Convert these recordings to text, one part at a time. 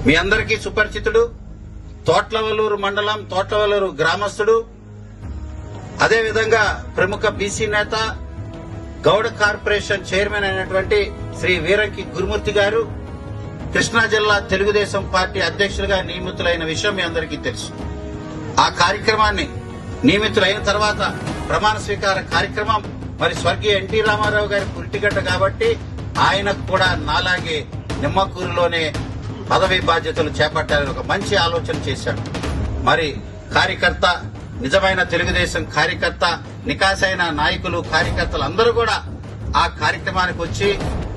మీ అందరికీ సుపరిచితుడు, తోట్లవల్లూరు మండలం తోట్లవల్లూరు గ్రామస్తుడు, అదేవిధంగా ప్రముఖ బీసీ నేత, గౌడ కార్పొరేషన్ చైర్మన్ అయినటువంటి శ్రీ వీరంకి గురుమూర్తి గారు కృష్ణా జిల్లా తెలుగుదేశం పార్టీ అధ్యక్షులుగా నియమితులైన విషయం మీ అందరికీ తెలుసు. ఆ కార్యక్రమాన్ని నియమితులైన తర్వాత ప్రమాణ స్వీకార కార్యక్రమం మరి స్వర్గీయ ఎన్టీ రామారావు గారి పురిటిగడ్డ కాబట్టి ఆయనకు కూడా నాలాగే నిమ్మకూరులోనే పదవీ బాధ్యతలు చేపట్టాలని ఒక మంచి ఆలోచన చేశాడు. మరి కార్యకర్త, నిజమైన తెలుగుదేశం కార్యకర్త, నికాసైన నాయకులు, కార్యకర్తలు అందరూ కూడా ఆ కార్యక్రమానికి వచ్చి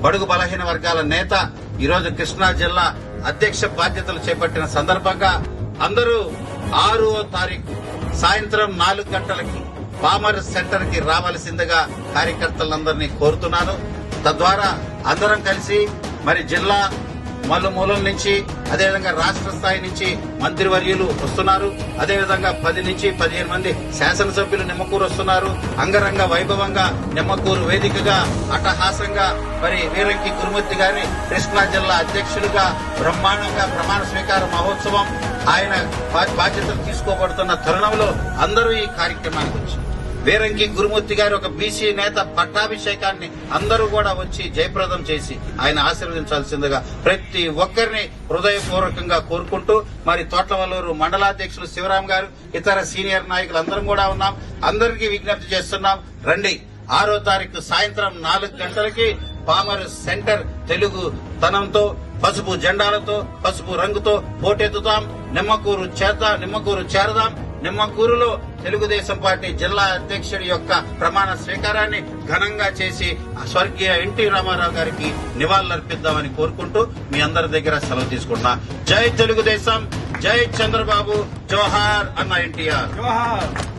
బడుగు బలహీన వర్గాల నేత ఈరోజు కృష్ణా జిల్లా అధ్యక్ష బాధ్యతలు చేపట్టిన సందర్భంగా అందరూ 6వ తారీఖు సాయంత్రం 4 గంటలకి పామర్ సెంటర్ కి రావాల్సిందిగా కార్యకర్తలందరినీ కోరుతున్నాను. తద్వారా అందరం కలిసి మరి జిల్లా మూలం నుంచి, అదేవిధంగా రాష్ట్ర స్థాయి నుంచి మంత్రివర్యులు వస్తున్నారు. అదేవిధంగా 10 నుంచి 15 మంది శాసనసభ్యులు నిమ్మకూరు వస్తున్నారు. అంగరంగ వైభవంగా నిమ్మకూరు వేదికగా అట్టహాసంగా మరి వీరంకి గురుమూర్తి గారిని కృష్ణా జిల్లా అధ్యక్షులుగా బ్రహ్మాండంగా ప్రమాణ స్వీకార మహోత్సవం ఆయన బాధ్యతలు తీసుకోబడుతున్న తరుణంలో అందరూ ఈ కార్యక్రమానికి వచ్చారు. వీరంకి గురుమూర్తి గారు ఒక బీసీ నేత పట్టాభిషేకాన్ని అందరూ కూడా వచ్చి జయప్రదం చేసి ఆయన ఆశీర్వదించాల్సిందిగా ప్రతి ఒక్కరిని హృదయపూర్వకంగా కోరుకుంటూ మరి తోట్లవల్లూరు మండలాధ్యక్షులు శివరాం గారు, ఇతర సీనియర్ నాయకులు అందరం కూడా ఉన్నాం. అందరికీ విజ్ఞప్తి చేస్తున్నాం, రండి. 6వ తారీఖు సాయంత్రం 4 గంటలకి పామర్ సెంటర్ తెలుగు తనంతో, పసుపు జెండాలతో, పసుపు రంగుతో పోటెత్తుతాం. నిమ్మకూరు చేరదాం. నిమ్మకూరులో తెలుగుదేశం పార్టీ జిల్లా అధ్యక్షుడి యొక్క ప్రమాణ స్వీకారాన్ని ఘనంగా చేసి స్వర్గీయ ఎన్టీ రామారావు గారికి నివాళులర్పిద్దామని కోరుకుంటూ మీ అందరి దగ్గర సెలవు తీసుకుంటున్నా. జై తెలుగుదేశం, జై చంద్రబాబు, జోహార్ అన్న ఎన్టీఆర్.